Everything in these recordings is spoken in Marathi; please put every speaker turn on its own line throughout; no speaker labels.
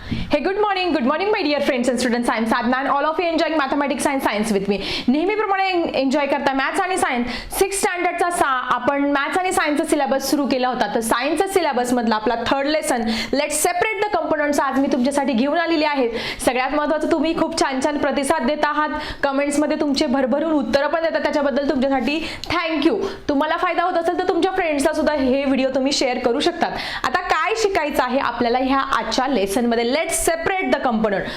Hey, good morning my dear friends and students. I am Sadhna and all of you enjoying mathematics and science with me. नेहमीप्रमाणे एन्जॉय करता मॅथ्स आणि सायन्स 6th स्टँडर्डचा आपण मॅथ्स आणि सायन्सचा सिलेबस सुरू केला होता. तर सायन्सचा सिलेबस मधला आपला third lesson let's separate the components आज मी तुमच्यासाठी घेऊन आलेली आहे. सगळ्यात महत्त्वाचं तुम्ही खूप छान छान प्रतिसाद देत आहात. कमेंट्स मध्ये तुमचे भरभरून उत्तर पण देतात. त्याच्याबद्दल तुमच्यासाठी थँक्यू. तुम्हाला फायदा होत असेल तर तुमच्या फ्रेंड्सला सुद्धा हे व्हिडिओ तुम्ही शेअर करू शकतात. आता काय शिकायचं आहे आपल्याला ह्या आजच्या लेसन मध्ये लेट्स सेपरेट द कंपोनेंट.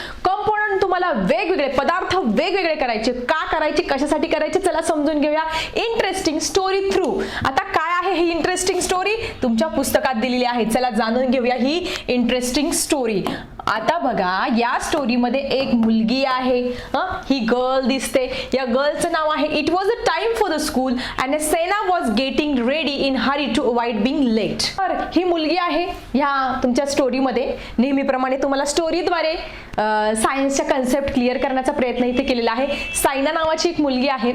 तुम्हाला वेगवेगळे पदार्थ वेगवेगळे करायचे. का करायचे, कशासाठी करायचे, चला समजून घेऊया इंटरेस्टिंग स्टोरी थ्रू. आता काय आहे ही इंटरेस्टिंग स्टोरी तुमच्या पुस्तकात दिलेली आहे. चला जाणून घेऊया ही इंटरेस्टिंग स्टोरी. आता बघा या स्टोरी मध्ये एक मुलगी आहे. ही गर्ल दिसते. या गर्लचं नाव आहे it was a time for the school and Sena was getting ready in hurry to avoid being late. तर ही मुलगी आहे ह्या तुमच्या स्टोरीमध्ये. नेहमीप्रमाणे तुम्हाला स्टोरीद्वारे सायन्सच्या कन्सेप्ट क्लिअर करण्याचा प्रयत्न इथे केलेला आहे. सायना नावाची एक मुलगी आहे.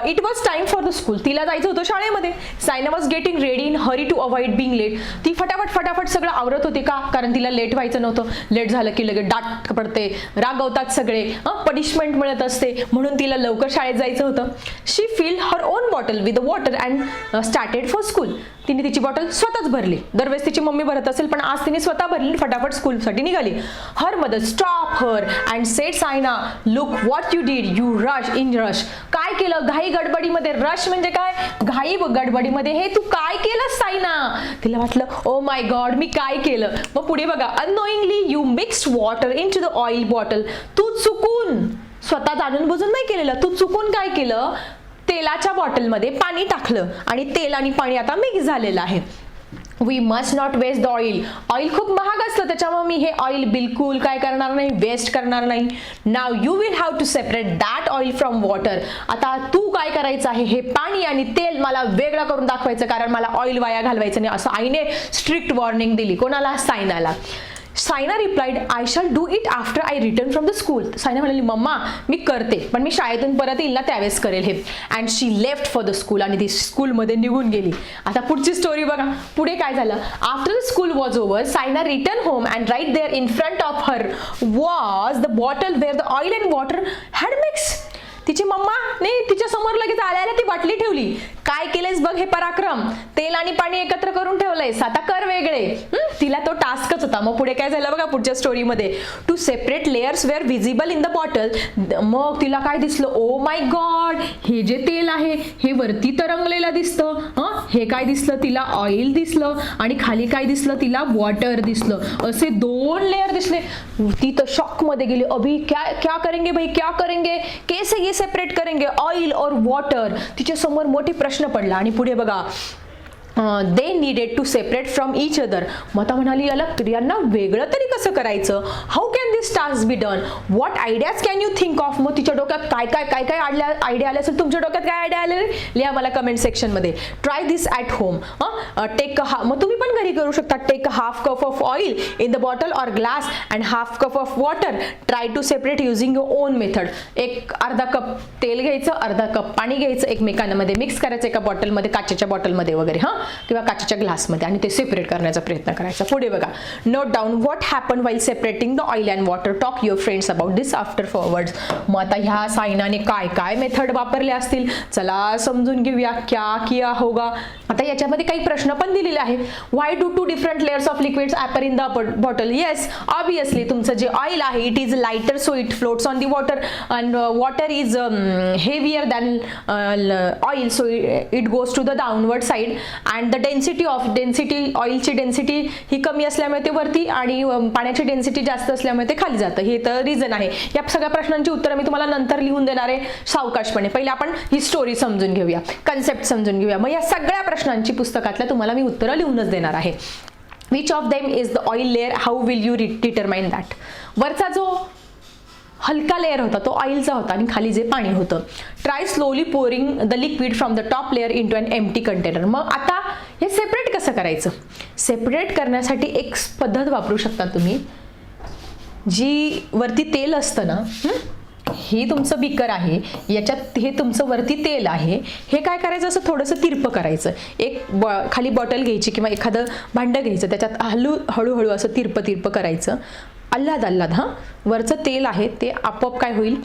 It was time for the school. तिला जायचं होतं शाळेमध्ये. Saina was getting ready in hurry to avoid being late. ती फटाफट सगळं आवरत होती. का? कारण तिला लेट व्हायचं नव्हतं. लेट झालं की लगेच डाट पडते, रागवतात सगळे, पनिशमेंट मिळत असते, म्हणून तिला लवकर शाळेत जायचं होतं. She filled her own bottle with water and started for school. तिने तिची बॉटल स्वतःच भरली. दरवेळेस तिची मम्मी भरत असेल पण आज तिने स्वतः भरली. फटाफट स्कूलसाठी निघाली. Her mother stop her and sed Saina look what you did you rush in rush. काय केलं घाई गडबडीमध्ये. रश म्हणजे काय? घाई गडबडीमध्ये. हे तू काय केलं सायना? तिला वाटलं ओ माय गॉड मी काय केलं. मग पुढे बघा unknowingly you mixed water into the oil bottle. तू चुकून, स्वतः जाणून बुजून नाही केलेलं, तू चुकून काय केलं, तेलाच्या बॉटलमध्ये पाणी टाकलं आणि तेल आणि पाणी आता मिक्स झालेलं आहे. We must not waste the oil. Oil खूप महाग असतं त्याच्यामुळे मी हे ऑइल बिलकुल काय करणार नाही, वेस्ट करणार नाही. Now you will have to separate that oil from water. आता तू काय करायचं आहे, हे पाणी आणि तेल मला वेगळं करून दाखवायचं, कारण मला ऑइल वाया घालवायचं नाही, असं आईने स्ट्रिक्ट वॉर्निंग दिली. कोणाला? सायनाला. Saina replied I shall do it after I return from the school. Saina म्हणाली मम्मा मी करते पण मी शाळेतून परत येईल ना त्यावेळेस करेल हे. And she left for the school. आणि ती स्कूलमध्ये निघून गेली. आता पुढची स्टोरी बघा. पुढे काय झालं. After the school was over Saina return home and right there in front of her was the bottle where the oil and water had mix. तिची मम्मा ने तिच्या समोर लगेच आल्याला ती बाटली ठेवली. काय केलेस बघ हे पराक्रम, तेल आणि पाणी एकत्र करून ठेवलंयस, आता कर वेगळे. तिला तो टास्कच होता. मग पुढे काय झालं बघा पुढच्या स्टोरीमध्ये. Two separate layers were visible in the bottle. मग तिला काय दिसलं, ओ माय गॉड हे जे तेल आहे हे वरती तरंगलेलं दिसतं. हे काय दिसलं तिला, ऑइल दिसलं आणि खाली काय दिसलं तिला, वॉटर दिसलं. असे 2 लेयर दिसले. ती तर शॉक मध्ये गेली. अभी क्या करेंगे भाई, क्या करेंगे, कैसे ये सेपरेट करेंगे ऑइल और वॉटर. तिच्या समोर मोठे प्रश्न पडला. आणि पुढे बघा they needed to separate from each other. मता म्हणाली यांना वेगळं तरी कसं करायचं. How can this task be done, what ideas can you think of. मग तिच्या डोक्यात काय आयडिया आले असेल. तुमच्या डोक्यात काय आयडिया आले लिहा मला कमेंट सेक्शन मध्ये. Try this at home. Take मग तुम्ही पण घरी करू शकता. Take half cup of oil in the bottle or glass and half cup of water. Try to separate using your own method. एक अर्धा कप तेल घ्यायचं, अर्धा कप पाणी घ्यायचं, एकमेकांमध्ये मिक्स करायचं एका बॉटलमध्ये, काचेच्या बॉटलमध्ये वगैरे किंवा काचेच्या ग्लासमध्ये, आणि ते सेपरेट करण्याचा प्रयत्न करायचा. पुढे बघा. Note down what happen while separating the oil and water. Talk your friends about this after forwards. मग आता ह्या सायनाने काय मेथड वापरले असतील चला समजून घेऊया. क्या किया होगा. आता याच्यामध्ये काही प्रश्न पण दिलेले आहे. Why do 2 different layers of liquids appear in the bottle. Yes obviously तुमचं जे ऑइल आहे it is lighter so it floats on the water and water is heavier than oil so it goes to the downward side. And the density ऑइलची डेन्सिटी ही कमी असल्यामुळे ते वरती आणि पाण्याची डेन्सिटी जास्त असल्यामुळे ते खाली जातं. हे तर रिझन आहे. या सगळ्या प्रश्नांची उत्तरं मी तुम्हाला नंतर लिहून देणार आहे सावकाशपणे. पहिले आपण ही स्टोरी समजून घेऊया, कन्सेप्ट समजून घेऊया. मग या सगळ्या प्रश्नांची पुस्तकातल्या तुम्हाला मी उत्तरं लिहूनच देणार आहे. Which of them is the oil layer, how will you determine that. वरचा जो हलका लेअर होता तो ऑइलचा होता आणि खाली जे पाणी होतं. Try slowly pouring the liquid from the top layer into an empty container. मग आता हे सेपरेट कसं करायचं. सेपरेट करण्यासाठी एक पद्धत वापरू शकता तुम्ही. जी वरती तेल असतं ना, हे तुमचं बीकर आहे, याच्यात हे तुमचं वरती तेल आहे. हे काय करायचं, असं थोडंसं तिरपं करायचं. एक खाली बॉटल घ्यायची किंवा एखादं भांडं घ्यायचं, त्याच्यात हळूहळू असं तिरपं करायचं. आल्हाद हां, वरचं तेल आहे ते आपोआप काय होईल,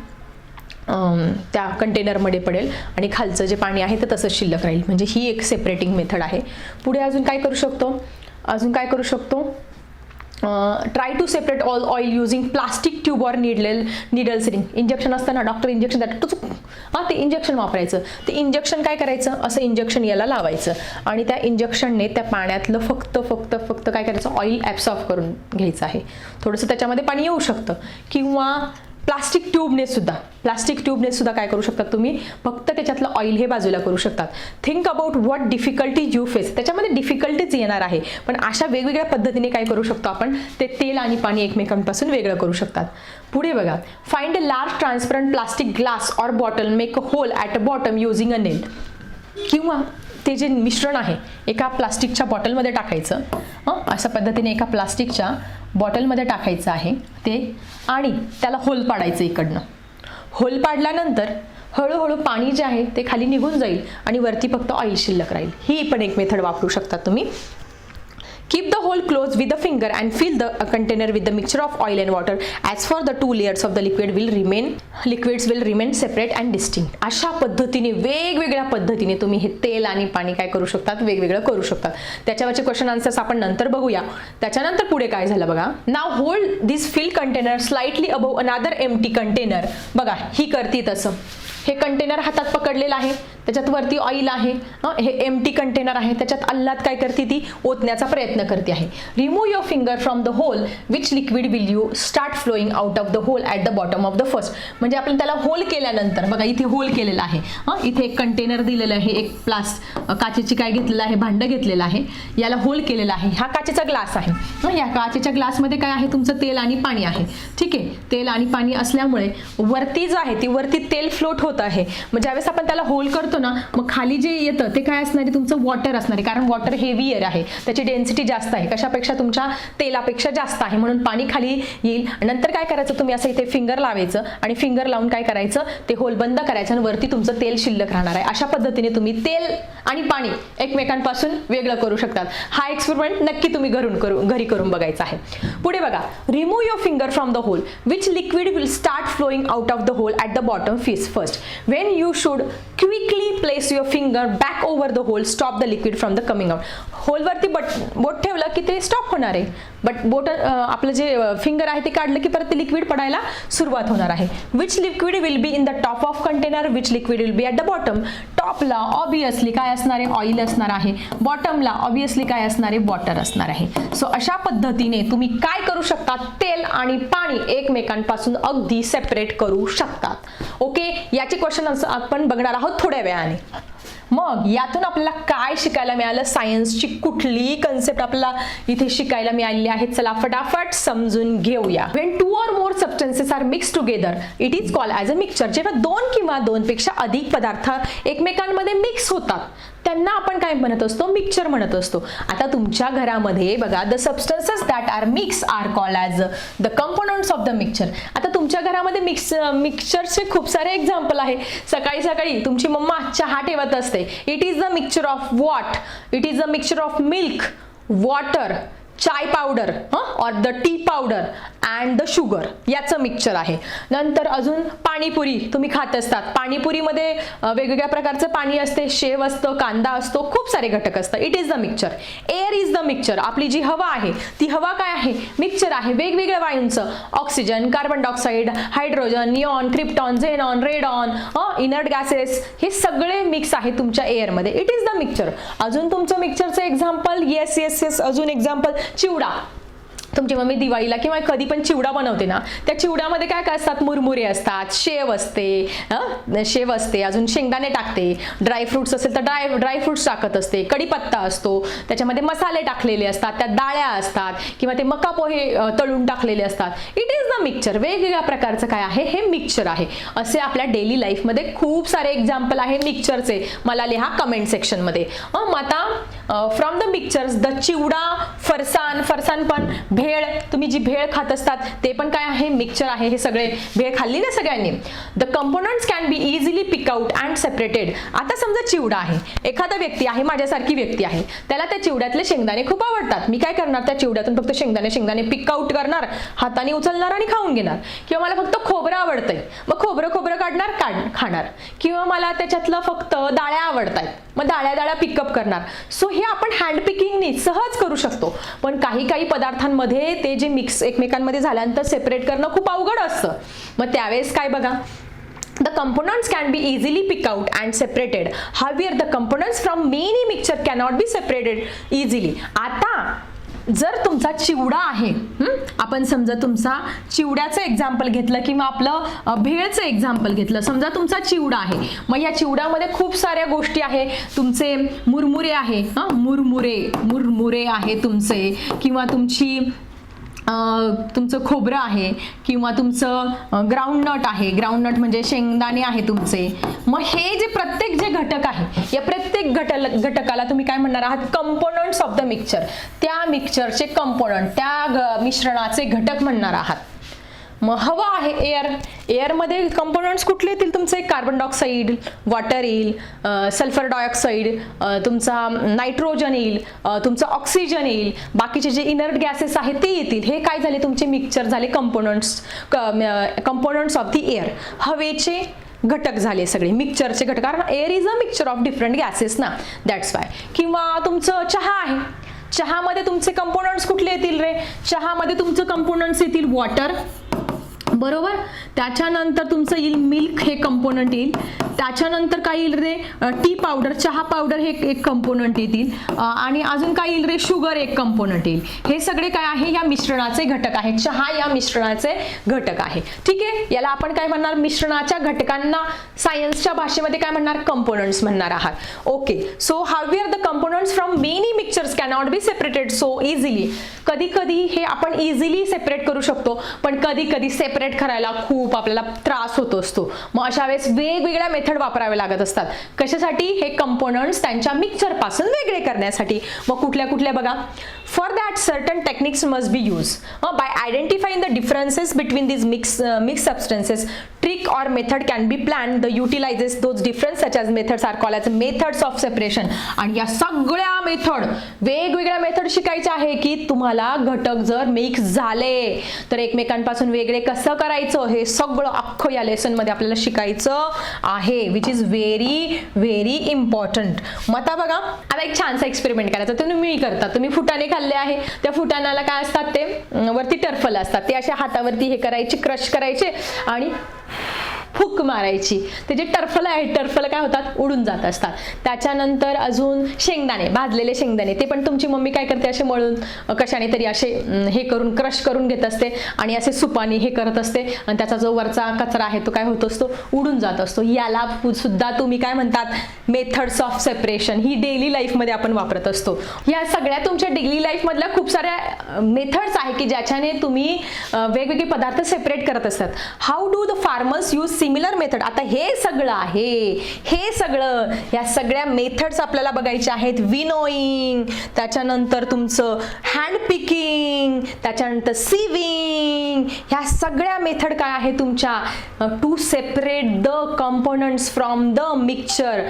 त्या कंटेनरमध्ये पडेल आणि खालचं जे पाणी आहे ते तसंच शिल्लक राहील. म्हणजे ही एक सेपरेटिंग मेथड आहे. पुढे अजून काय करू शकतो, try to separate all oil using plastic tube or needle syringe. Injection असताना डॉक्टर इंजेक्शन देतात, ते इंजेक्शन वापरायचं. ते इंजेक्शन काय करायचं, असं इंजेक्शन याला लावायचं आणि त्या इंजेक्शनने त्या पाण्यातलं फक्त काय करायचं, ऑइल ॲब्सॉर्ब करून घ्यायचं आहे. थोडंसं त्याच्यामध्ये पाणी येऊ शकतं. किंवा प्लास्टिक ट्यूबने सुद्धा काय करू शकतात तुम्ही, फक्त त्याच्यातलं ऑइल हे बाजूला करू शकतात. Think about what difficulty you face. त्याच्यामध्ये डिफिकल्टीज येणार आहे, पण अशा वेगवेगळ्या पद्धतीने काय करू शकतो आपण, ते तेल आणि पाणी एकमेकांपासून वेगळं करू शकतात. पुढे बघा, find a large transparent plastic glass or bottle, make a whole at a bottom using a nail. किंवा ते जे मिश्रण आहे एका प्लास्टिकच्या बॉटलमध्ये टाकायचं, अशा पद्धतीने एका प्लास्टिकच्या बॉटलमध्ये टाकायचं आहे ते आणि त्याला होल पाडायचं. इकडनं होल पाडल्यानंतर हळूहळू पाणी जे आहे ते खाली निघून जाईल आणि वरती फक्त ऑइल शिल्लक राहील. ही पण एक मेथड वापरू शकता तुम्ही. Keep the hole closed with the finger and fill the container with the mixture of oil and water. As for the two layers of the liquids will remain separate and distinct. अशा पद्धतीने वेगवेगळ्या पद्धतीने तुम्ही हे तेल आणि पाणी काय करू शकतात, वेगवेगळं करू शकतात. त्याच्यावरचे क्वेश्चन आन्सर्स आपण नंतर बघूया. त्याच्यानंतर पुढे काय झालं बघा. Now hold this fill container slightly above another empty container. बघा ही करती तसं. हे कंटेनर हातात पकडलेलं आहे, त्याच्यात वरती ऑइल आहे, हे एम्प्टी कंटेनर आहे, त्याच्यात आल्हाद काय करते, ती ओतण्याचा प्रयत्न करते आहे. Remove your finger from the hole which liquid will you start flowing out of the hole at the bottom of the first. म्हणजे आपण त्याला होल केल्यानंतर बघा इथे होल केलेला आहे, इथे एक कंटेनर दिलेलं आहे, एक काचेची काय घेतलेलं आहे, भांडं घेतलेलं आहे, याला होल केलेला आहे. हा काचेचा ग्लास आहे, या काचेच्या ग्लासमध्ये काय आहे, तुमचं तेल आणि पाणी आहे. ठीक आहे, तेल आणि पाणी असल्यामुळे वरती जो आहे ती वरती तेल फ्लोट होत आहे. मग ज्यावेळेस आपण त्याला होल करतो ना, मग खाली जे येतं ते काय असणार आहे, तुमचं वॉटर असणार आहे. कारण वॉटर हेवियर आहे, त्याची डेन्सिटी जास्त आहे, कशापेक्षा, तुमच्या तेलापेक्षा जास्त आहे, म्हणून पाणी खाली येईल. नंतर काय करायचं, तुम्ही असं इथे फिंगर लावायचं आणि फिंगर लावून काय करायचं, ते होल बंद करायचं आणि वरती तुमचं तेल शिल्लक राहणार आहे. अशा पद्धतीने तुम्ही तेल आणि पाणी एकमेकांपासून वेगळं करू शकतात. हा एक्सपेरिमेंट नक्की तुम्ही घरी करून बघायचा आहे. पुढे बघा, remove your finger from the hole which liquid will start flowing out of the hole at the bottom first. When you should quickly place your finger back over the hole, stop the liquid from the coming out. Hole वरती बोट ठेवलं की ते स्टॉप होणार आहे, बट बोट आपलं जे फिंगर आहे ते काढलं की परत ते लिक्विड पडायला सुरुवात होणार आहे. Which liquid will be in the top of container, which liquid will be at the bottom. टॉपला ऑब्विसली काय असणार आहे, ऑइल असणार आहे. बॉटमला ऑब्विसली काय असणार आहे, वॉटर असणार आहे. सो अशा पद्धतीने तुम्ही काय करू शकता, तेल आणि पाणी एकमेकांपासून अगदी सेपरेट करू शकतात. ओके, याचे क्वेश्चन आपण बघणार आहोत थोड्या वेळाने. मग यातून आपल्याला काय शिकायला मिळालं, सायन्सची कुठली कन्सेप्ट आपल्याला इथे शिकायला मिळाली आहे, चला फटाफट समजून घेऊया. When two or more substances are mix together it is called as a mixture. जेव्हा दोन किंवा दोनपेक्षा अधिक पदार्थ एकमेकांमध्ये मिक्स होतात त्यांना आपण काय म्हणत असतो, मिक्सचर म्हणत असतो. आता तुमच्या घरामध्ये बघा, the substances that are mix are called as the components of the mixture. आता तुमच्या घरामध्ये मिक्सचरचे खूप सारे एक्झाम्पल आहे. सकाळी सकाळी तुमची मम्मा चहा ठेवत असते. It is the mixture of what, it is the mixture of milk, water, chai powder और the tea powder and the sugar, याचं मिक्सचर आहे. नंतर अजून पाणीपुरी तुम्ही खात असतात. पाणीपुरीमध्ये वेगवेगळ्या प्रकारचं पाणी असते, शेव असतं, कांदा असतो, खूप सारे घटक असतात. It is the mixture. Air is the mixture. आपली जी हवा आहे ती हवा काय आहे, मिक्सचर आहे वेगवेगळ्या वायूंचं. Oxygen, carbon dioxide, hydrogen, neon, krypton, xenon, radon, inert gases, हे सगळे मिक्स आहे तुमच्या एअरमध्ये. It is the mixture. अजून तुमचं मिक्सचरचं एक्झाम्पल, येस अजून एक्झाम्पल, चिवडा. तुमची मम्मी दिवाळीला किंवा कधी पण चिवडा बनवते ना, त्या चिवड्यामध्ये काय काय असतात, मुरमुरे असतात, शेव असते, अजून शेंगदाणे टाकते, ड्रायफ्रुट्स असेल तर ड्रायफ्रुट्स टाकत असते, कढीपत्ता असतो, त्याच्यामध्ये मसाले टाकलेले असतात, त्यात डाळ्या असतात किंवा ते मका पोहे तळून टाकलेले असतात. It is the mixture. वेगवेगळ्या प्रकारचं काय आहे, हे मिक्सचर आहे. असे आपल्या डेली लाईफमध्ये खूप सारे एक्झाम्पल आहे मिक्सचरचे. मला लिहा कमेंट सेक्शनमध्ये. मग आता फ्रॉम द मिक्सचर्स द चिवडा, फरसाण पण, भेळ, तुम्ही जी भेळ खात असतात ते पण काय आहे, मिक्सचर आहे. हे सगळे भेळ खाल्ली ना सगळ्यांनी. The components can be easily pick out and separated. आता समजा चिवडा आहे, एखादा व्यक्ती आहे, माझ्यासारखी व्यक्ती आहे, त्याला त्या चिवड्यातले शेंगदाणे खूप आवडतात. मी काय करणार, त्या चिवड्यातून फक्त शेंगदाणे पिक आउट करणार, हाताने उचलणार आणि खाऊन घेणार. किंवा मला फक्त खोबरं आवडतंय, मग खोबरं काढणार, खाणार. किंवा मला त्याच्यातलं फक्त डाळ्या आवडतायत, मग डाळ्या पिकअप करणार. सो हे आपण हँड पिकिंगनी सहज करू शकतो. पण काही पदार्थांमध्ये ते जे मिक्स एकमेकांमध्ये झाल्यानंतर सेपरेट करणं खूप अवघड असतं. मग त्यावेळेस काय बघा, the components can be easily picked out and separated. However, the components from many mixture cannot be separated easily. आता जर तुमचा चिवडा आहे, आपण समजा तुमचा चिवड्याचं एक्झाम्पल घेतलं किंवा आपलं भेळचं एक्झाम्पल घेतलं. समजा तुमचा चिवडा आहे, मग या चिवड्यामध्ये खूप साऱ्या गोष्टी आहे. तुमचे मुरमुरे आहे, मुरमुरे आहे तुमचे, किंवा तुमचं खोबरं आहे, किंवा तुमचं ग्राउंडनट आहे, ग्राउंडनट म्हणजे शेंगदाणे आहे तुमचे. मग हे जे प्रत्येक जे घटक आहे, या प्रत्येक घटकाला तुम्ही काय म्हणणार आहात, कंपोनंट्स ऑफ द मिक्सचर. त्या मिक्सचरचे कंपोनंट, त्या मिश्रणाचे घटक म्हणणार आहात. मग हवा आहे एअरमध्ये कंपोनंट्स कुठले येतील तुमचे, कार्बन डायऑक्साईड, वॉटर येईल, सल्फर डायऑक्साईड, तुमचा नायट्रोजन येईल, तुमचं ऑक्सिजन येईल, बाकीचे जे इनर्ट गॅसेस आहेत ते येतील. हे काय झाले, तुमचे मिक्सचर झाले, कंपोनंट्स ऑफ द एअर. हवेचे घटक झाले सगळे, मिक्सचरचे घटक, कारण air is a mixture of different gases ना, दॅट्स वाय. किंवा तुमचं चहा आहे, चहामध्ये तुमचे कंपोनंट्स कुठले येतील रे, चहामध्ये तुमचं कंपोनंट्स येतील वॉटर, बरोबर. त्याच्यानंतर तुमचं येईल मिल्क, हे कंपोनंट येईल. त्याच्यानंतर काय येईल रे, टी पावडर, चहा पावडर, हे एक कंपोनंट येतील. आणि अजून काय येईल रे, शुगर एक कंपोनंट येईल. हे सगळे काय आहे, या मिश्रणाचे घटक आहेत. चहा या मिश्रणाचे घटक आहे. ठीक आहे, याला आपण काय म्हणणार, मिश्रणाच्या घटकांना सायन्सच्या भाषेमध्ये काय म्हणणार, कंपोनंट्स म्हणणार आहात. Okay, so however the components from many mixtures cannot be separated so easily. कधी हे आपण इझिली सेपरेट करू शकतो, पण कधी सेपरेट करायला खूप आपल्याला त्रास होत असतो. मग अशा वेळेस वेगवेगळ्या मेथड वापरावे लागत असतात. कशासाठी, हे कंपोनंट्स त्यांच्या मिक्सचर पासून वेगळे करण्यासाठी. मग कुठल्या बघा, for that certain techniques must be use. By identifying the differences between these mixed substances, trick or method can be planned. The utilizes those different such as methods are called as methods of separation. आणि या सगळ्या मेथड, वेगवेगळ्या मेथड शिकायच्या आहे की तुम्हाला घटक जर मिक्स झाले तर एकमेकांपासून वेगळे कसं करायचं, हे सगळं अख्खं या लेसन मध्ये आपल्याला शिकायचं आहे, विच इज व्हेरी इम्पॉर्टंट. मग आता बघा, आता एक छानसा एक्सपेरिमेंट करायचा. तुम्ही करता, तुम्ही फुटाणे खाल्ले आहे, त्या फुटाण्याला काय असतात, ते वरती टर्फल असतात, ते अशा हातावरती हे करायचे, क्रश करायचे आणि फूक मारायची. ते जे टर्फल आहे, टर्फल काय होतात, उडून जात असतात. त्याच्यानंतर अजून शेंगदाणे, भाजलेले शेंगदाणे, ते पण तुमची मम्मी काय करते, असे मळून कशाने तरी असे हे करून क्रश करून घेत असते आणि असे सुपाने हे करत असते आणि त्याचा जो वरचा कचरा आहे तो काय होत असतो, उडून जात असतो. याला सुद्धा तुम्ही काय म्हणतात, methods of separation. He daily life मध्ये आपण वापरत असतो. या सगळ्या तुमच्या डेली लाईफ मधल्या खूप साऱ्या मेथड्स आहे की ज्याच्याने तुम्ही वेगवेगळे पदार्थ सेपरेट करत असतात. How do the farmers use similar method. आता हे सगळं आहे, हे सगळं, या सगळ्या मेथड्स आपल्याला बघायचे आहेत. विनोईंग, त्याच्यानंतर तुमचं हँड पिकिंग, त्याच्यानंतर सिविंग, ह्या सगळ्या मेथड काय आहे तुमच्या to separate the components from the mixture.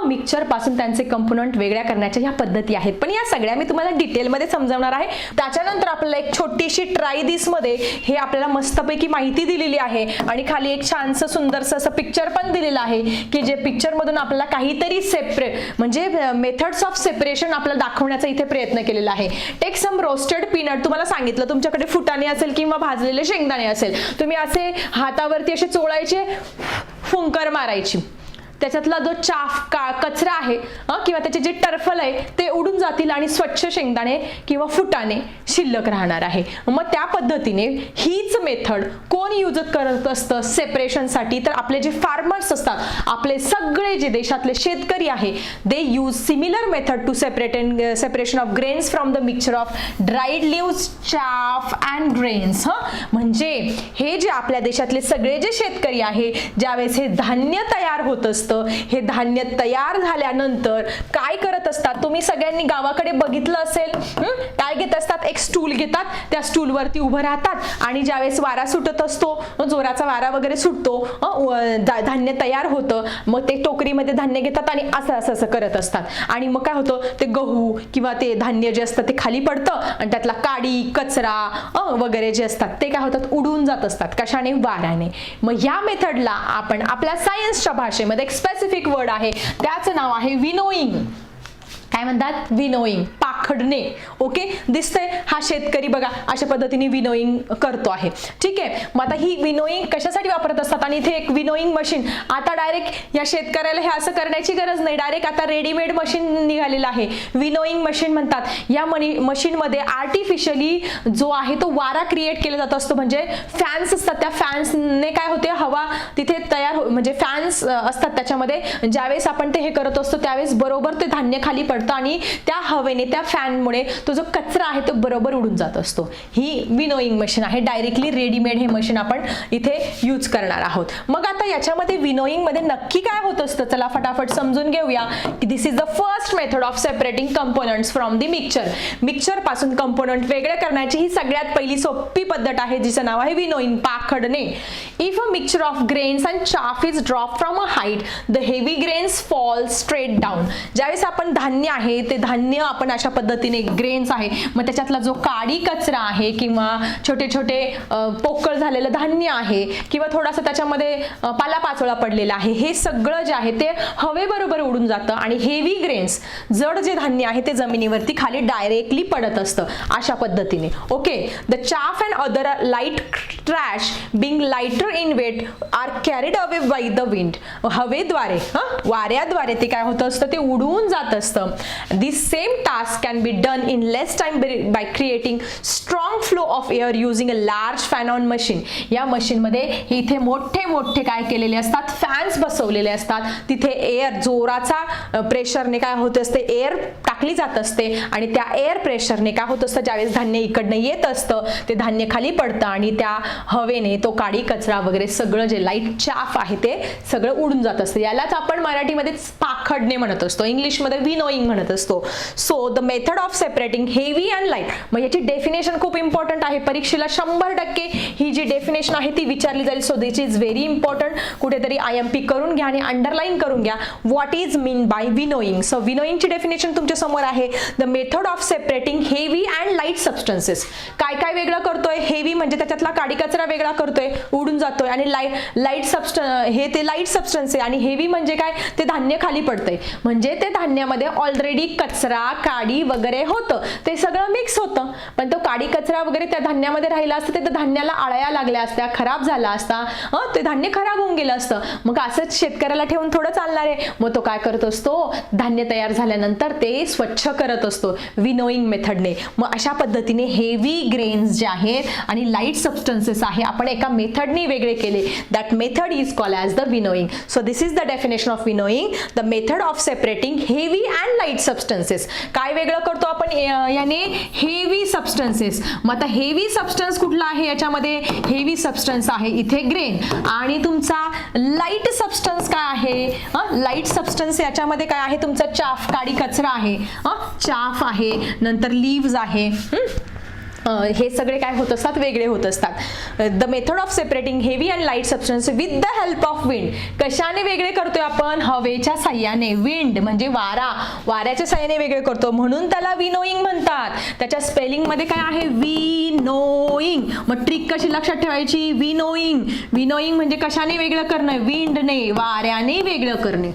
Mixture पासून त्यांचे कंपोनंट वेगळ्या करण्याच्या ह्या पद्धती आहेत. पण या सगळ्या मी तुम्हाला डिटेलमध्ये समजावणार आहे. त्याच्यानंतर आपल्याला एक छोटीशी ट्राय दिस मध्ये हे आपल्याला मस्तपैकी माहिती दिलेली आहे आणि खाली एक छानसं सुंदरसं असं पिक्चर पण दिलेलं आहे की जे पिक्चर मधून आपल्याला काहीतरी सेपरेट म्हणजे मेथड्स ऑफ सेपरेशन आपल्याला दाखवण्याचा इथे प्रयत्न केलेला आहे. Take some roasted peanut. तुम्हाला सांगितलं तुमच्याकडे फुटाणे असेल किंवा भाजलेले शेंगदाणे असेल, तुम्ही असे हातावरती असे चोळायचे, फुंकर मारायची, त्याच्यातला जो कचरा आहे किंवा त्याचे जे टर्फल आहे ते उडून जातील आणि स्वच्छ शेंगदाणे किंवा फुटाणे शिल्लक राहणार आहे. मग त्या पद्धतीने हीच मेथड कोण यूज करत असतं सेपरेशनसाठी, तर आपले जे फार्मर्स असतात, आपले सगळे जे देशातले शेतकरी आहे, they use similar method to separation of grains from the mixture of dried leaves, chaff and grains. म्हणजे हे जे आपल्या देशातले सगळे जे शेतकरी आहे, ज्यावेळेस हे धान्य तयार होत असतं असतं. हे धान्य तयार झाल्यानंतर काय करत असतात, तुम्ही सगळ्यांनी गावाकडे बघितलं असेल, काय घेत असतात, एक स्टूल घेतात, त्या स्टूलवरती उभं राहतात आणि ज्यावेळेस वारा सुटत असतो, जोराचा वारा वगैरे सुटतो, धान्य तयार होतं, मग ते टोकरीमध्ये धान्य घेतात आणि असं असं असं करत असतात आणि मग काय होतं, ते गहू किंवा ते धान्य जे असतं ते खाली पडतं आणि त्यातला काडी कचरा वगैरे जे असतात ते काय होतात, उडून जात असतात. कशाने? वाऱ्याने. मग या मेथडला आपण आपल्या सायन्सच्या भाषेमध्ये एक स्पेसिफिक वर्ड आहे, त्याचं नाव आहे विनोईंग. काय म्हणतात? विनोईंग, पाखडणे. ओके, दिसतंय हा शेतकरी बघा अशा पद्धतीने विनोईंग करतो आहे. ठीक आहे, मग आता ही विनोईंग कशासाठी वापरत असतात आणि इथे एक विनोईंग मशीन. आता डायरेक्ट या शेतकऱ्याला हे असं करण्याची गरज नाही, डायरेक्ट आता रेडीमेड मशीन निघालेलं आहे, विनोईंग मशीन म्हणतात. या मशीनमध्ये आर्टिफिशियली जो आहे तो वारा क्रिएट केला जात असतो, म्हणजे फॅन्स असतात, त्या फॅन्सने काय होते, हवा तिथे तयार म्हणजे फॅन्स असतात त्याच्यामध्ये. ज्यावेळेस आपण ते हे करत असतो त्यावेळेस बरोबर ते धान्य खाली पडतं आणि त्या हवेने त्या फॅनमुळे तो जो कचरा आहे तो बरोबर उडून जात असतो. ही विनोईंग मशीन आहे. डायरेक्टली रेडीमेड हे मशीन आपण इथे यूज करणार आहोत. मग आता याच्यामध्ये विनोईंग मध्ये नक्की काय होत असतं, चला फटाफट समजून घेऊया की this is the first method of separating components from the mixture. Mixture पासून कंपोनंट वेगळे करण्याची ही सगळ्यात पहिली सोपी पद्धत आहे, जिचं नाव आहे विनोईंग, पाखडणे. If a mixture of grains and chaff is drop from a height, the heavy grains fall straight down. ज्यावेळेस आपण धान्य आहे ते धान्य आपण अशा पद्धतीने ग्रेन्स आहे, मग त्याच्यातला जो काडी कचरा आहे किंवा छोटे छोटे पोकळ झालेलं धान्य आहे किंवा थोडासा त्याच्यामध्ये पालापाचोळा पडलेला आहे, हे सगळं जे आहे ते हवेबरोबर उडून जातं आणि हेवी ग्रेन्स जड जे धान्य आहे ते जमिनीवरती खाली डायरेक्टली पडत असतं अशा पद्धतीने. Okay, the chaff and other light trash being lighter in weight are carried away by the wind. हवेद्वारे वाऱ्याद्वारे ते काय होत असतं, ते उडून जात असतं. This same task can be done in less time by creating strong flow of air using a large fan on machine. या मशीन मध्ये इथे मोठे मोठे काय केलेले असतात, फॅन्स बसवलेले असतात. तिथे एअर जोराचा प्रेशरने काय होत असते, एअर टाकली जात असते आणि त्या एअर प्रेशरने काय होत असतं, ज्यावेळेस धान्य इकडनं येत असतं ते धान्य खाली पडतं आणि त्या हवेने तो काडी कचरा वगैरे सगळं जे लाईट चाफ आहे ते सगळं उडून जात असतं. यालाच आपण मराठीमध्ये पाखडणे म्हणत असतो, इंग्लिशमध्ये विनोईंग म्हणत असतो. So the method of separating heavy and light. मग याची डेफिनेशन खूप इम्पॉर्टंट आहे, परीक्षेला 100% ही जी डेफिनेशन आहे ती विचारली जाईल. So this is very important. कुठेतरी IMP करून घ्या आणि अंडरलाईन करून घ्या. What is mean by winnowing. So विनोईंगची डेफिनेशन तुमच्या समोर आहे, the method of separating heavy and light substances. काय काय वेगळं करतोय, हेवी म्हणजे त्याच्यातला काडी कचरा वेगळा करतोय, उडून जातोय, आणि लाईट सबस्टन्स हे ते लाईट सबस्टन्स आहे, आणि हेवी म्हणजे काय, ते धान्य खाली पडतंय म्हणजे ते धान्यामध्ये ऑलरेडी कचरा काडी वगैरे होतं, ते सगळं मिक्स होतं, पण तो काडी कचरा वगैरे त्या धान्यामध्ये राहिला असतं, ते धान्याला आळ्या लागल्या असत्या, खराब झाला असता, ते धान्य खराब होऊन गेलं असतं. मग असंच शेतकऱ्याला ठेवून थोडं चालणार आहे. मग तो काय करत असतो, धान्य तयार झाल्यानंतर ते स्वच्छ करत असतो विनोईंग मेथडने. मग अशा पद्धतीने हेवी ग्रेन्स जे आहेत आणि लाईट सबस्टन्सेस आहे आपण एका मेथडने वेगळे केले. That method is called as the winnowing. So this is the definition of winnowing, the method of separating heavy and light substances. काय वेगळं करतो आपण याने, हेवी सबस्टन्सेस. मग आता हेवी सबस्टन्स कुठला आहे, याच्यामध्ये हेवी सबस्टन्स आहे इथे ग्रेन, आणि तुमचा लाईट सबस्टन्स काय आहे, लाईट सबस्टन्स याच्यामध्ये काय आहे, तुमचा चाफ काडी कचरा आहे, चाफ आहे, नंतर लीव्स आहे. हे सगळे काय होत असतात, वेगळे होत असतात. The method of separating heavy and light substance with the help of wind. कशाने वेगळे करतोय आपण, हवेच्या साह्याने. विंड म्हणजे वारा, वाऱ्याच्या साह्याने वेगळे करतो, म्हणून त्याला विनोईंग म्हणतात. त्याच्या स्पेलिंग मध्ये काय आहे, विनोईंग. मग ट्रिक कशी लक्षात ठेवायची, विनोईंग. विनोईंग म्हणजे कशाने वेगळं करणं, विंडने, वाऱ्याने वेगळं करणे.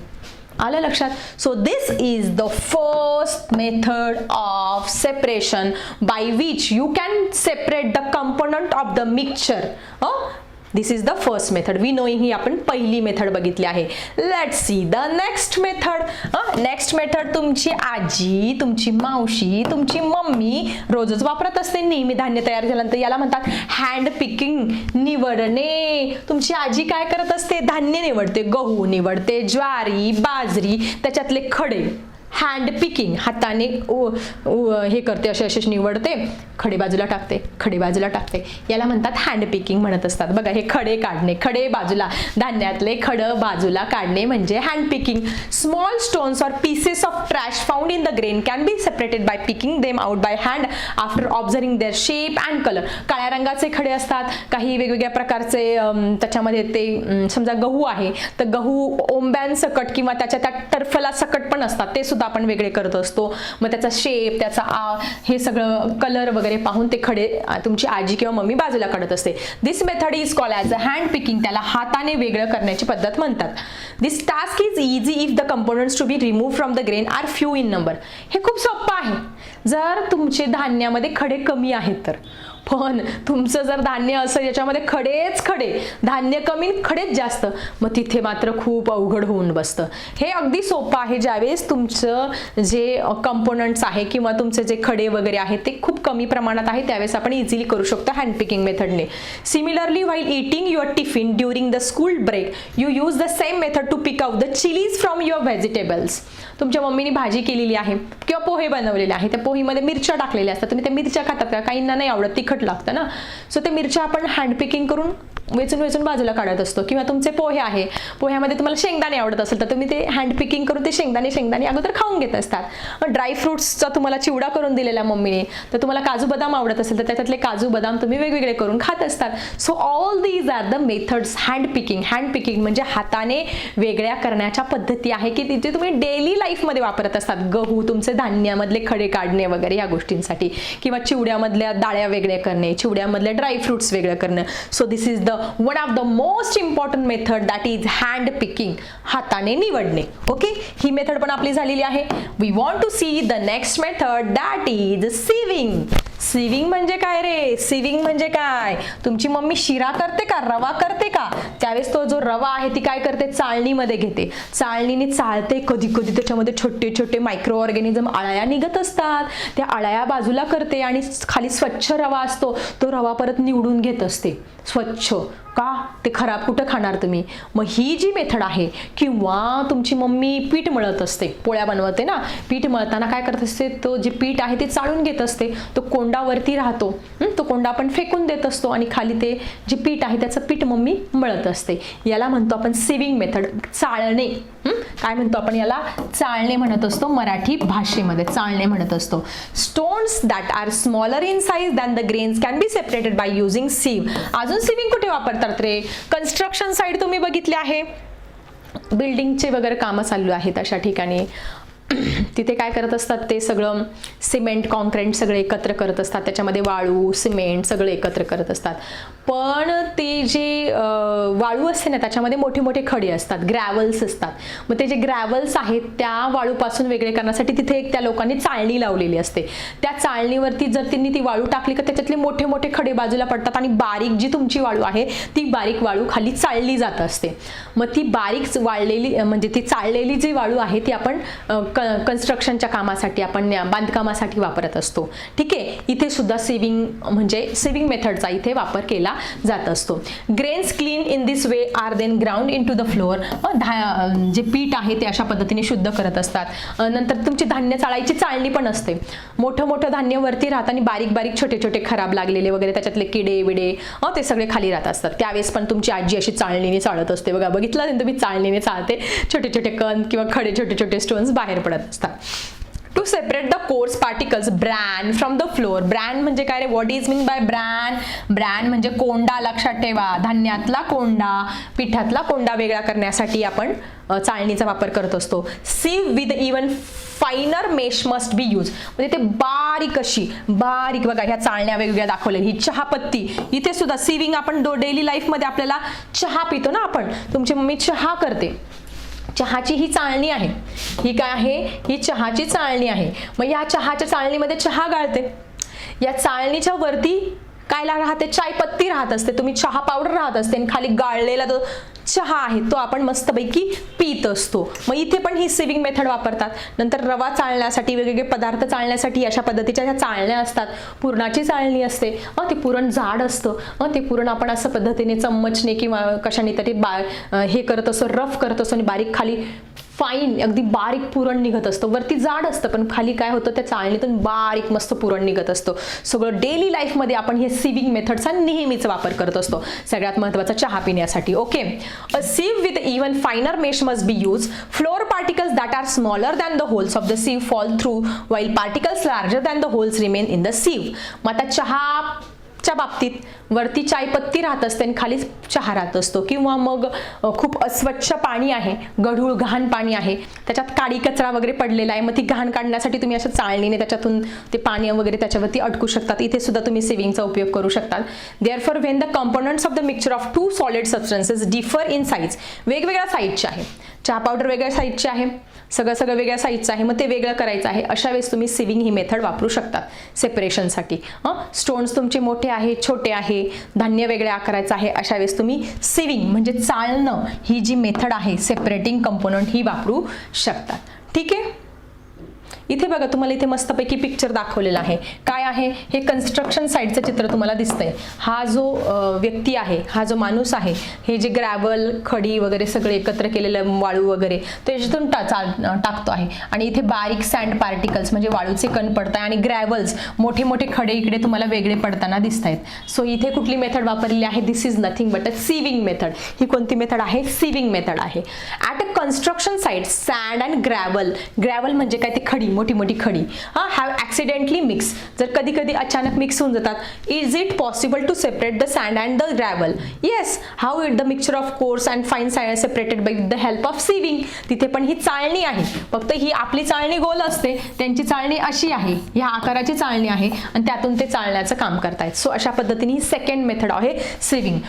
आलं लक्षात. So this is the first method of separation by which you can separate the component of the mixture. This is the first method. Winnowing ही आपण पहिली मेथड बघितली आहे. Let's see the next method. Next method तुमची आजी, तुमची मावशी, तुमची मम्मी रोजच वापरत असते नेहमी धान्य तयार झाल्यानंतर. याला म्हणतात हँड पिकिंग, निवडणे. तुमची आजी काय करत असते, धान्य निवडते, गहू निवडते, ज्वारी, बाजरी, त्याच्यातले खडे हँड पिकिंग, हाताने हे करते, असे असे निवडते, खडे बाजूला टाकते, खडे बाजूला टाकते, याला म्हणतात हँड पिकिंग म्हणत असतात. बघा हे खडे काढणे, खडे बाजूला, धान्यातले खडं बाजूला काढणे म्हणजे हँड पिकिंग. स्मॉल स्टोन्स और pieces of trash found in the grain can be separated by picking them out by hand after observing their shape and colour. काळ्या रंगाचे खडे असतात, काही वेगवेगळ्या प्रकारचे, त्याच्यामध्ये ते समजा गहू आहे तर गहू ओंब्यांसकट किंवा त्याच्या त्या टर्फला सकट पण असतात, ते सुद्धा आपण वेगळे करत असतो. मग त्याचा शेप, त्याचा हे सगळं कलर वगैरे पाहून ते खडे तुमची आजी किंवा मम्मी बाजूला काढत असते. This method is called as a hand picking. त्याला हाताने वेगळं करण्याची पद्धत म्हणतात. This task is easy if the components to be remove from the grain are few in number. हे खूप सोपं आहे जर तुमचे धान्यामध्ये खडे कमी आहेत तर. पण तुमचं जर धान्य असं याच्यामध्ये खडेच खडे, धान्य कमी खडेच जास्त, मग तिथे मात्र खूप अवघड होऊन बसतं. हे अगदी सोपं आहे ज्यावेळेस तुमचं जे कंपोनंट्स आहे किंवा तुमचे जे खडे वगैरे आहेत ते खूप कमी प्रमाणात आहे, त्यावेळेस आपण इझिली करू शकतो हँड पिकिंग मेथडने. Similarly while eating your tiffin during the school break you use the same method to pick out the chillies from your vegetables. तुमच्या मम्मीने भाजी केलेली आहे किंवा पोहे बनवलेले आहे, त्या पोहीमध्ये मिरच्या टाकलेल्या असतात, तुम्ही त्या मिरच्या खातात का? काहींना नाही आवडत, तिखट लागतं ना. सो ते मिरच्या आपण हँड पिकिंग करून वेचून बाजूला काढत असतो. किंवा तुमचे पोहे आहे, पोह्यामध्ये तुम्हाला शेंगदाणे आवडत असेल तर तुम्ही ते हँड पिकिंग करून ते शेंगदाणे अगोदर खाऊन घेत असतात. ड्राय फ्रुट्सचा तुम्हाला चिवडा करून दिलेला मम्मीने, तर तुम्हाला काजू बदाम आवडत असेल तर त्याच्यातले काजू बदाम तुम्ही वेगवेगळे करून खात असतात. So all these are the methods hand picking. Hand picking म्हणजे हाताने वेगळ्या करण्याच्या पद्धती आहे की तिथे तुम्ही डेली लाईफमध्ये वापरत असतात. गहू, तुमचे धान्यामधले खडे काढणे वगैरे या गोष्टींसाठी, किंवा चिवड्यामधल्या डाळ्या वेगळ्या करणे, चिवड्यामधले ड्राय फ्रुट्स वेगळं करणं. So this is the one of the most important method that is hand picking, हाताने निवडणे. ओके, ही मेथड पण आपली झालेली आहे. We want to see the next method that is sieving. सिविंग म्हणजे काय रे? सिविंग म्हणजे काय? तुमची मम्मी शिरा करते का, रवा करते का? त्यावेळेस तो जो रवा आहे ती काय करते, चाळणीमध्ये घेते, चाळणीने चाळते, कधी कधी त्याच्यामध्ये छोटे छोटे मायक्रो ऑर्गॅनिझम अळ्या निघत असतात, त्या अळ्या बाजूला करते आणि खाली स्वच्छ रवा असतो तो रवा परत निवडून घेत असते स्वच्छ. का? ते खराब कुठं खाणार तुम्ही? मग ही जी मेथड आहे, किंवा तुमची मम्मी पीठ मळत असते, पोळ्या बनवते ना, पीठ मळताना काय करत असते, तो जे पीठ आहे ते चाळून घेत असते, तो कोंडावरती राहतो, तो कोंडा आपण फेकून देत असतो आणि खाली ते जे पीठ आहे त्याचं पीठ मम्मी मळत असते. याला म्हणतो आपण सिविंग मेथड, चाळणे. काय म्हणतो आपण याला? चाळणे म्हणत असतो मराठी भाषेमध्ये, चाळणे म्हणत असतो. Stones that are smaller in size than the grains can be separated by using sieve. अजून सिविंग कुठे वापरतात रे? कन्स्ट्रक्शन साइड तुम्ही बघितले आहे, बिल्डिंगचे वगैरे कामं चालू आहेत अशा ठिकाणी, तिथे काय करत असतात, ते सगळं सिमेंट कॉन्क्रीट सगळे एकत्र करत असतात, त्याच्यामध्ये वाळू सिमेंट सगळं एकत्र करत असतात. पण ते जे वाळू असते ना त्याच्यामध्ये मोठे मोठे खडे असतात, ग्रॅव्हल्स असतात. मग ते जे ग्रॅव्हल्स आहेत त्या वाळूपासून वेगळे करण्यासाठी तिथे एक त्या लोकांनी चाळणी लावलेली असते. त्या चाळणीवरती जर त्यांनी ती वाळू टाकली तर त्याच्यातले मोठे मोठे खडे बाजूला पडतात आणि बारीक जी तुमची वाळू आहे ती बारीक वाळू खाली चाळली जात असते. मग ती बारीक वाळलेली म्हणजे ती चाळलेली जी वाळू आहे ती आपण कन्स्ट्रक्शनच्या कामासाठी, आपण बांधकामासाठी वापरत असतो. ठीक आहे, इथे सुद्धा सिविंग म्हणजे सिविंग मेथडचा इथे वापर केला जात असतो. Grains clean in this way are then ground into the flour. जे पीठ आहे ते अशा पद्धतीने शुद्ध करत असतात. नंतर तुमची धान्य चाळायची चाळणी पण असते. मोठं मोठं धान्य वरती राहत आणि बारीक बारीक छोटे छोटे खराब लागलेले वगैरे त्याच्यातले किडे विडे ते सगळे खाली राहत असतात. त्यावेळेस पण तुमची आजी अशी चाळणीने चाळत असते. बघा, बघितलं असेल तुम्ही, चाळणीने चाळते, छोटे छोटे कण किंवा खडे छोटे छोटे स्टोन्स बाहेर पडत असतात. To separate the coarse particles bran from the flour. Bran म्हणजे काय रे? What is mean by bran? Bran म्हणजे कोंडा, लक्षात ठेवा, धान्यातला कोंडा, पिठातला कोंडा वेगळा करण्यासाठी आपण चाळणीचा वापर करत असतो. Sieve with even finer mesh must be use. म्हणजे ते बारीक अशी बारीक, बघा ह्या चाळण्या वेगवेगळ्या दाखवल्या. ही चहापत्ती, इथे सुद्धा सिविंग आपण डेली लाईफ मध्ये आपल्याला चहा पितो ना आपण, तुमची मम्मी चहा करते, चहाची ही चाळणी आहे, ही काय आहे? ही चहाची चाळणी आहे. मग या चहाच्या चाळणीमध्ये चहा गाळते. या चाळणीच्या वरती काय राहते? चायपत्ती राहत असते, तुम्ही चहा पावडर राहत असते आणि खाली गाळलेला तो चहा आहे तो आपण मस्तपैकी पीत असतो. मग इथे पण ही सिविंग मेथड वापरतात. नंतर रवा चाळण्यासाठी, वेगवेगळे पदार्थ चाळण्यासाठी अशा पद्धतीच्या ह्या चाळण्या असतात. पुरणाची चाळणी असते, ते पुरण जाड असतं, ते पुरण आपण असं पद्धतीने चम्मचने किंवा कशाने तरी हे करत असतो, रफ करत असतो आणि बारीक खाली फाईन अगदी बारीक पुरण निघत असतं. वरती जाड असतं पण खाली काय होतं, त्या चाळणीतून बारीक मस्त पुरण निघत असतं. सगळं डेली लाईफमध्ये आपण हे सिविंग मेथडचा नेहमीच वापर करत असतो. सगळ्यात महत्त्वाचा चहा पिण्यासाठी. Okay, a sieve with even finer mesh must be use. Flour particles that are smaller than the holes of the sieve fall through while particles larger than the holes remain in the sieve. मग आता चहाच्या बाबतीत वरती चायपत्ती राहत असते आणि खाली चहा राहत असतो, किंवा मग खूप अस्वच्छ पाणी आहे, गढूळ घाण पाणी आहे, त्याच्यात काडी कचरा वगैरे पडलेला आहे. मग ती घाण काढण्यासाठी तुम्ही अशा चाळणीने त्याच्यातून ते पाणी वगैरे त्याच्यावरती अटकू शकतात. इथे सुद्धा तुम्ही सिविंगचा उपयोग करू शकतात. Therefore when the components of the mixture of two solid substances differ in size, वेगवेगळ्या साईजचे आहे, चहा पावडर वेगळ्या साईजचे आहे, सगळं वेगळ्या साईजचं आहे, मग ते वेगळं करायचं आहे, अशा वेळेस तुम्ही सिविंग ही मेथड वापरू शकतात सेपरेशनसाठी. स्टोन्स तुमचे मोठे आहे, छोटे आहे, धान्य वेगळ्या आकाराचं आहे, अशा वेळेस तुम्ही सिविंग म्हणजे चाळणं ही जी मेथड आहे सेपरेटिंग कंपोनंट ही वापरू शकतात. ठीक आहे, इथे बघा तुम्हाला इथे मस्तपैकी पिक्चर दाखवलेला आहे. काय आहे हे, कन्स्ट्रक्शन साईडचं चित्र तुम्हाला दिसतंय. हा जो व्यक्ती आहे, हा जो माणूस आहे, हे जे ग्रॅव्हल खडी वगैरे सगळे एकत्र केलेलं वाळू वगैरे तो याच्यातून टाकतो आहे. आणि इथे बारीक सँड पार्टिकल्स म्हणजे वाळूचे कण पडत आहे, आणि ग्रॅव्हल्स मोठे मोठे खडे इकडे तुम्हाला वेगळे पडताना दिसत आहेत. सो इथे कुठली मेथड वापरलेली आहे, this is nothing but a sieving method. ही कोणती मेथड आहे, सिविंग मेथड आहे. At a construction site sand and gravel म्हणजे काय, ते खडी मोठी मोठी खडी हॅव ॲक्सिडेंटली मिक्स, जर कधी कधी अचानक मिक्स होऊन जातात. Is it possible to separate the sand and the gravel? Yes. How it the mixture of coarse and fine sand separated by the help of sieving. तिथे पण ही चाळणी आहे, फक्त ही आपली चाळणी गोल असते, त्यांची चाळणी अशी आहे, ह्या आकाराची चाळणी आहे, आणि त्यातून ते चाळण्याचं काम करतायत. सो अशा पद्धतीने ही सेकंड मेथड आहे सिविंग.